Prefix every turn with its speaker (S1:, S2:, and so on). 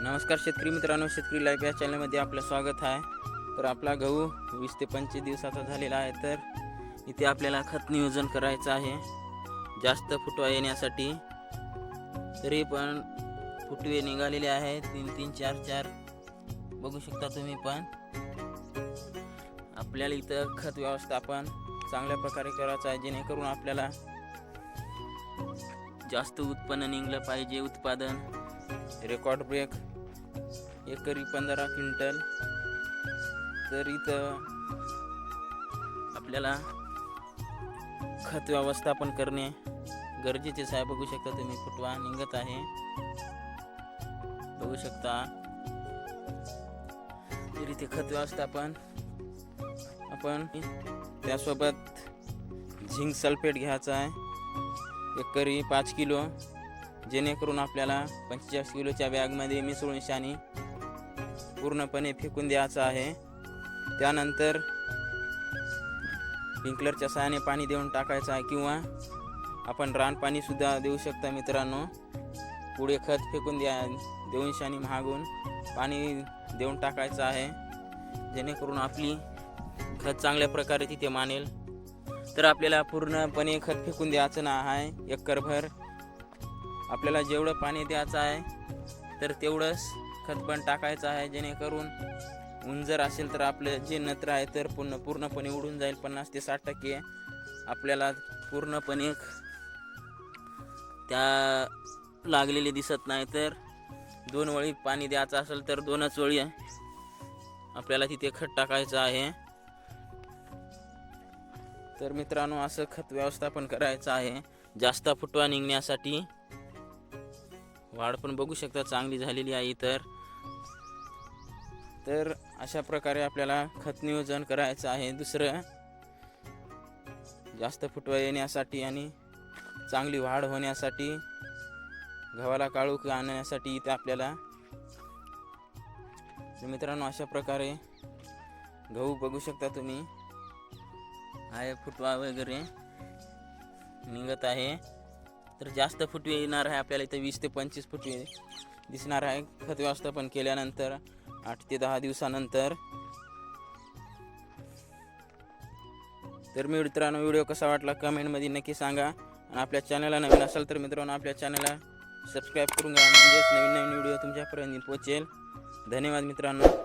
S1: नमस्कार शेतकरी मित्रांनो, शेतकरी लाईव्ह या चॅनलमध्ये आपलं स्वागत आहे। तर आपला गहू 20 ते 25 दिवसाचा झालेला आहे। तर इथे आपल्याला खत नियोजन करायचं आहे जास्त फुटवा येण्यासाठी। तरी पण फुटवे निघालेले आहेत 3-3 4-4 बघू शकता तुम्ही। पण आपल्याला इथं खत व्यवस्थापन चांगल्या प्रकारे करायचं आहे, जेणेकरून आपल्याला जास्त उत्पन्न निघलं पाहिजे। उत्पादन रेकॉर्ड ब्रेक एकरी 15 क्विंटल। तर इथं आपल्याला खत व्यवस्थापन करणे गरजेचे आहे। बघू शकता तुम्ही फुटवा निघत आहे, बघू शकता। तर इथे खत व्यवस्थापन आपण त्यासोबत झिंक सल्फेट घ्यायचा आहे एकरी 5 किलो, जेणेकरून आपल्याला 45 किलोच्या बॅगमध्ये मिसळून शानी पूर्णपणे फेकून द्यायचं आहे। त्यानंतर स्प्रिंकलरच्या सहाय्याने पाणी देऊन टाकायचं आहे, किंवा आपण रान पाणी सुद्धा देऊ शकता मित्रांनो। पुढे खत फेकून देऊन शानी महागून पाणी देऊन टाकायचं आहे, जेणेकरून आपली खत चांगल्या प्रकारे तिथे मानेल। तर आपल्याला पूर्णपणे खत फेकून द्यायचं नाही आहे एकरभर। आपल्याला जेवढं पाणी द्यायचं आहे तर तेवढंच खत पण टाकायचं आहे, जेणेकरून ऊन जर असेल तर आपलं जे नत्र आहे तर पूर्णपणे उडून जाईल। 50 ते 60% आपल्याला पूर्णपणे त्या लागलेले दिसत नाही। तर 2 वेळी पाणी द्यायचं असेल तर 2च वेळी आपल्याला तिथे खत टाकायचं आहे। तर मित्रांनो, असं खत व्यवस्थापन करायचं आहे जास्त फुटवा निघण्यासाठी। वाढ पण बघू शकता चांगली झालेली आहे। तर अशा प्रकारे आपल्याला खत नियोजन करायचं आहे दुसरं, जास्त फुटवा येण्यासाठी आणि चांगली वाढ होण्यासाठी, गव्हाला काळोखी आणण्यासाठी इथे आपल्याला। तर मित्रांनो, अशा प्रकारे गहू बघू शकता तुम्ही आहे, फुटवा वगैरे निघत आहे। तर जास्त फुटवे येणार आहे आपल्याला इथे 20 ते 25 फुटवे दिसणार आहे खत व्यवस्थापन केल्यानंतर 8 ते 10 दिवसानंतर। तर मित्रांनो, व्हिडिओ कसा वाटला कमेंटमध्ये नक्की सांगा, आणि आपल्या चॅनलला नवीन असाल तर मित्रांनो आपल्या चॅनलला सबस्क्राईब करून घ्या, म्हणजेच नवीन व्हिडिओ तुमच्यापर्यंत पोहोचेल। धन्यवाद मित्रांनो।